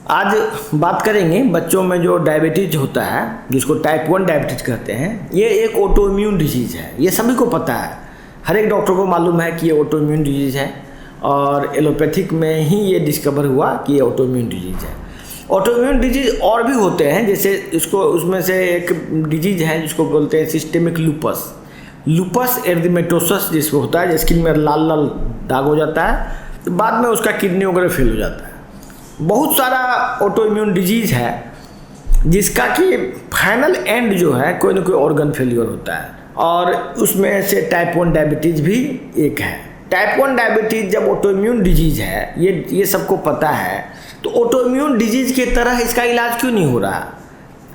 आज बात करेंगे बच्चों में जो डायबिटीज होता है, जिसको टाइप 1 डायबिटीज कहते हैं। ये एक ऑटो इम्यून डिजीज़ है, ये सभी को पता है। हर एक डॉक्टर को मालूम है कि ये ऑटो इम्यून डिजीज़ है और एलोपैथिक में ही ये डिस्कवर हुआ कि ये ऑटो इम्यून डिजीज़ है। ऑटो इम्यून डिजीज़ और भी होते हैं, जैसे इसको उसमें से एक डिजीज़ है जिसको बोलते हैं सिस्टेमिक लूपस एरिथेमेटोसस, जिसको होता है स्किन में लाल लाल दाग हो जाता है, तो बाद में उसका किडनी वगैरह फेल हो जाता है। बहुत सारा ऑटो इम्यून डिजीज़ है जिसका कि फाइनल एंड जो है कोई ना कोई ऑर्गन फेलियर होता है, और उसमें से टाइप 1 डायबिटीज़ भी एक है। टाइप 1 डायबिटीज़ जब ऑटो इम्यून डिजीज़ है, ये सबको पता है, तो ऑटो इम्यून डिजीज़ के तरह इसका इलाज क्यों नहीं हो रहा?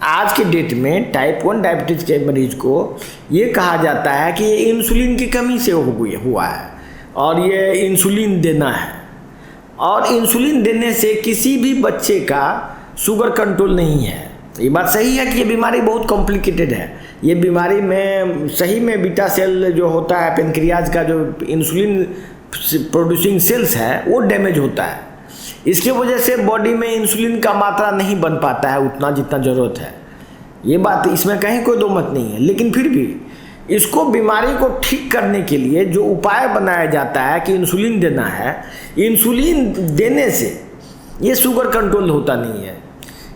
आज के डेट में टाइप 1 डायबिटीज़ के मरीज को ये कहा जाता है कि ये इंसुलिन की कमी से हुआ है और ये इंसुलिन देना है, और इंसुलिन देने से किसी भी बच्चे का शुगर कंट्रोल नहीं है। ये बात सही है कि ये बीमारी बहुत कॉम्प्लिकेटेड है। ये बीमारी में सही में बीटा सेल जो होता है पेनक्रियाज का, जो इंसुलिन प्रोड्यूसिंग सेल्स है, वो डैमेज होता है। इसके वजह से बॉडी में इंसुलिन का मात्रा नहीं बन पाता है उतना जितना ज़रूरत है। ये बात, इसमें कहीं कोई दो मत नहीं है। लेकिन फिर भी इसको बीमारी को ठीक करने के लिए जो उपाय बनाया जाता है कि इंसुलिन देना है, इंसुलिन देने से ये शुगर कंट्रोल होता नहीं है।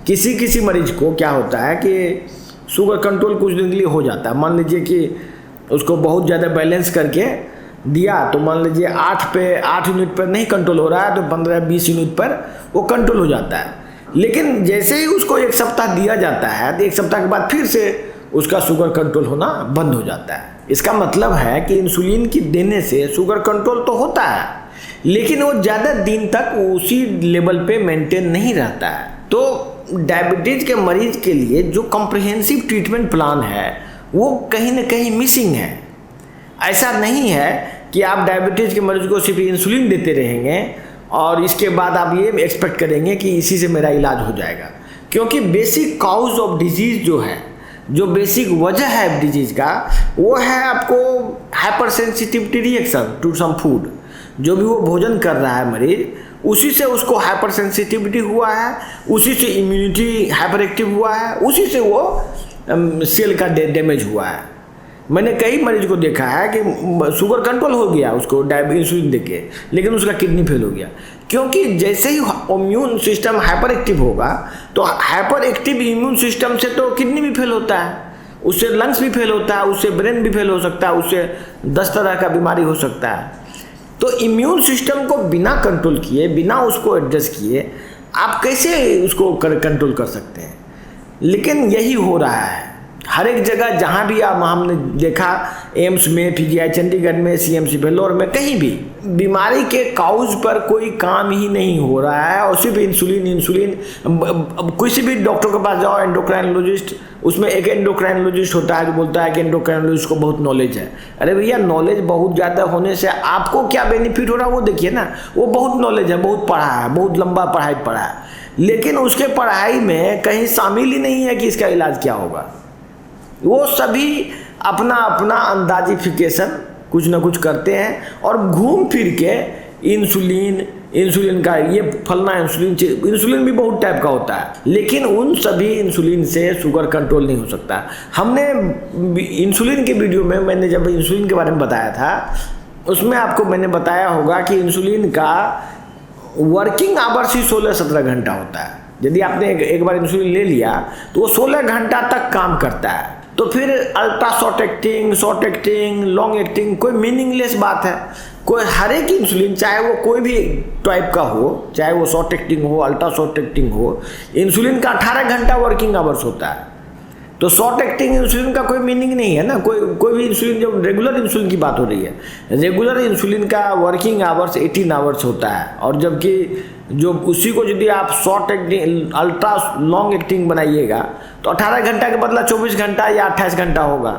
किसी मरीज को क्या होता है कि शुगर कंट्रोल कुछ दिन के लिए हो जाता है। मान लीजिए कि उसको बहुत ज़्यादा बैलेंस करके दिया, तो मान लीजिए 8 यूनिट पर नहीं कंट्रोल हो रहा है, तो 15-20 यूनिट पर वो कंट्रोल हो जाता है। लेकिन जैसे ही उसको 1 सप्ताह दिया जाता है, तो 1 सप्ताह के बाद फिर से उसका शुगर कंट्रोल होना बंद हो जाता है। इसका मतलब है कि इंसुलिन की देने से शुगर कंट्रोल तो होता है, लेकिन वो ज़्यादा दिन तक उसी लेवल पे मेंटेन नहीं रहता है। तो डायबिटीज़ के मरीज के लिए जो कॉम्प्रिहेंसिव ट्रीटमेंट प्लान है वो कहीं ना कहीं मिसिंग है। ऐसा नहीं है कि आप डायबिटीज़ के मरीज को सिर्फ इंसुलिन देते रहेंगे और इसके बाद आप ये एक्सपेक्ट करेंगे कि इसी से मेरा इलाज हो जाएगा, क्योंकि बेसिक काउज ऑफ डिजीज़ जो है, जो बेसिक वजह है डिजीज़ का, वो है आपको hypersensitivity reaction to some food. जो भी वो भोजन कर रहा है मरीज, उसी से उसको हाइपर सेंसिटिविटी हुआ है, उसी से इम्यूनिटी हाइपर एक्टिव हुआ है, उसी से वो सेल का डैमेज हुआ है। मैंने कई मरीज को देखा है कि शुगर कंट्रोल हो गया उसको इंसुलिन देके, लेकिन उसका किडनी फेल हो गया, क्योंकि जैसे ही इम्यून सिस्टम हाइपर एक्टिव होगा, तो हाइपर एक्टिव इम्यून सिस्टम से तो किडनी भी फेल होता है, उससे लंग्स भी फेल होता है, उससे ब्रेन भी फेल हो सकता है, उससे 10 तरह का बीमारी हो सकता है। तो इम्यून सिस्टम को बिना कंट्रोल किए, बिना उसको एडजस्ट किए आप कैसे उसको कंट्रोल कर सकते हैं? लेकिन यही हो रहा है हर एक जगह, जहाँ भी आप हमने देखा, एम्स में, PGI चंडीगढ़ में, CMC वेल्लोर में, कहीं भी बीमारी के काउज पर कोई काम ही नहीं हो रहा है, और सिर्फ इंसुलिन। किसी भी डॉक्टर के पास जाओ, एंडोक्राइनोलॉजिस्ट, उसमें एक एंडोक्राइनोलॉजिस्ट होता है जो बोलता है कि एंडोक्राइनोलॉजिस्ट को बहुत नॉलेज है। अरे भैया, नॉलेज बहुत ज़्यादा होने से आपको क्या बेनिफिट हो रहा है वो देखिए ना। वो बहुत नॉलेज है, बहुत पढ़ा है, बहुत लंबा पढ़ाई पढ़ा है, लेकिन उसके पढ़ाई में कहीं शामिल ही नहीं है कि इसका इलाज क्या होगा। वो सभी अपना अपना अंदाजिफिकेशन कुछ ना कुछ करते हैं और घूम फिर के इंसुलिन का ये फलना इंसुलिन भी बहुत टाइप का होता है, लेकिन उन सभी इंसुलिन से शुगर कंट्रोल नहीं हो सकता। हमने इंसुलिन के वीडियो में, मैंने जब इंसुलिन के बारे में बताया था, उसमें आपको मैंने बताया होगा कि इंसुलिन का वर्किंग आवर्स ही 16-17 घंटा होता है। यदि आपने एक बार इंसुलिन ले लिया तो वो 16 घंटा तक काम करता है। तो फिर ultra short acting, long acting कोई मीनिंगलेस बात है। कोई हर एक इंसुलिन, चाहे वो कोई भी टाइप का हो, चाहे वो शॉर्ट एक्टिंग हो, अल्ट्रा शॉर्ट एक्टिंग हो, इंसुलिन का 18 घंटा वर्किंग आवर्स होता है। तो शॉर्ट एक्टिंग इंसुलिन का कोई मीनिंग नहीं है ना। कोई भी इंसुलिन, जो रेगुलर इंसुलिन की बात हो रही है, रेगुलर इंसुलिन का वर्किंग आवर्स 18 आवर्स होता है, और जबकि जो उसी को यदि आप short acting, ultra long acting बनाइएगा तो 18 घंटा के बदला 24 घंटा या 28 घंटा होगा।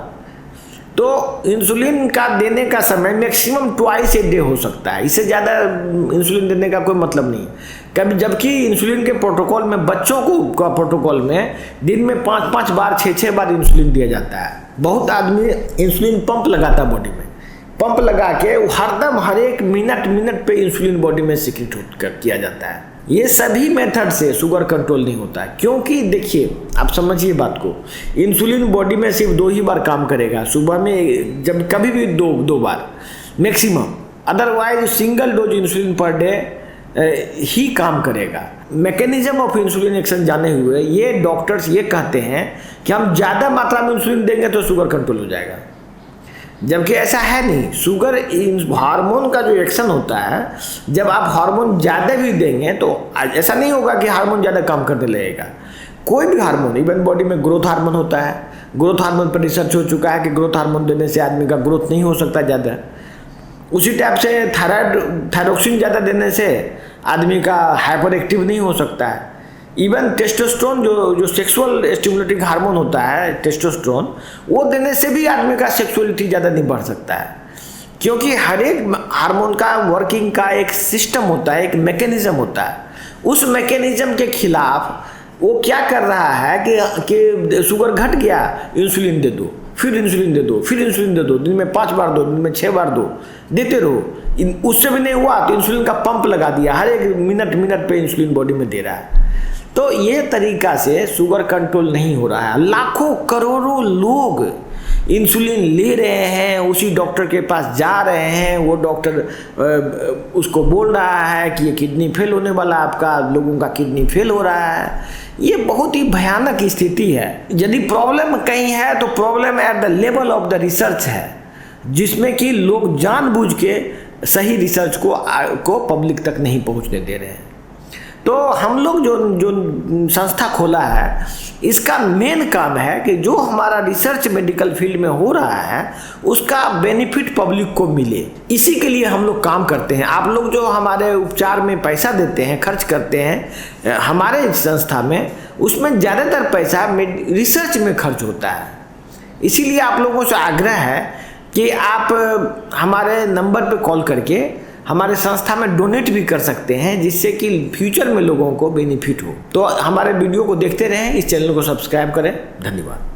तो इंसुलिन का देने का समय मैक्सिमम 2 डे हो सकता है, इससे ज़्यादा इंसुलिन देने का कोई मतलब नहीं कभी। जबकि इंसुलिन के प्रोटोकॉल में, बच्चों का प्रोटोकॉल में दिन में 5-5 बार, 6-6 बार इंसुलिन दिया जाता है। बहुत आदमी इंसुलिन पंप लगाता है बॉडी में, पंप लगा के हरदम हर एक मिनट पे इंसुलिन बॉडी में सिक्रेट किया जाता है। ये सभी मेथड से शुगर कंट्रोल नहीं होता है, क्योंकि देखिए आप समझिए बात को, इंसुलिन बॉडी में सिर्फ 2 ही बार काम करेगा, सुबह में जब कभी भी दो बार maximum, otherwise single dose insulin per day ही काम करेगा। मैकेनिज्म ऑफ इंसुलिन एक्शन जाने हुए ये डॉक्टर्स ये कहते हैं कि हम ज़्यादा मात्रा में इंसुलिन देंगे तो शुगर कंट्रोल हो जाएगा, जबकि ऐसा है नहीं। शुगर हार्मोन का जो एक्शन होता है, जब आप हार्मोन ज़्यादा भी देंगे तो ऐसा नहीं होगा कि हार्मोन ज़्यादा काम करने लगेगा। कोई भी हार्मोन, इवन बॉडी में ग्रोथ हार्मोन होता है, ग्रोथ हार्मोन पर रिसर्च हो चुका है कि ग्रोथ हार्मोन देने से आदमी का ग्रोथ नहीं हो सकता ज़्यादा। उसी टाइप से थायरॉक्सिन ज़्यादा देने से आदमी का हाइपर एक्टिव नहीं हो सकता है। इवन टेस्टोस्टेरोन जो सेक्सुअल स्टिमुलेटिंग हार्मोन होता है टेस्टोस्टेरोन, वो देने से भी आदमी का सेक्सुअलिटी ज़्यादा नहीं बढ़ सकता है, क्योंकि हर एक हार्मोन का वर्किंग का एक सिस्टम होता है, एक मैकेनिज्म होता है। उस मैकेनिज्म के खिलाफ वो क्या कर रहा है कि शुगर घट गया, इंसुलिन दे दो, फिर इंसुलिन दे दो, फिर इंसुलिन दे दो, दिन में 5 बार दो, दिन में 6 बार दो, देते रहो। उससे भी नहीं हुआ तो इंसुलिन का पंप लगा दिया, हर एक मिनट पे इंसुलिन बॉडी में दे रहा है। तो ये तरीका से शुगर कंट्रोल नहीं हो रहा है। लाखों करोड़ों लोग इंसुलिन ले रहे हैं, उसी डॉक्टर के पास जा रहे हैं, वो डॉक्टर उसको बोल रहा है कि ये किडनी फेल होने वाला, आपका लोगों का किडनी फेल हो रहा है। ये बहुत ही भयानक स्थिति है। यदि प्रॉब्लम कहीं है तो problem at the level of the research है, जिसमें कि लोग जानबूझ के सही रिसर्च को पब्लिक तक नहीं पहुंचने दे रहे हैं। तो हम लोग जो संस्था खोला है, इसका मेन काम है कि जो हमारा रिसर्च मेडिकल फील्ड में हो रहा है उसका बेनिफिट पब्लिक को मिले, इसी के लिए हम लोग काम करते हैं। आप लोग जो हमारे उपचार में पैसा देते हैं, खर्च करते हैं हमारे संस्था में, उसमें ज़्यादातर पैसा रिसर्च में खर्च होता है। इसीलिए आप लोगों से आग्रह है कि आप हमारे नंबर पर कॉल करके हमारे संस्था में डोनेट भी कर सकते हैं, जिससे कि फ्यूचर में लोगों को बेनिफिट हो। तो हमारे वीडियो को देखते रहें, इस चैनल को सब्सक्राइब करें। धन्यवाद।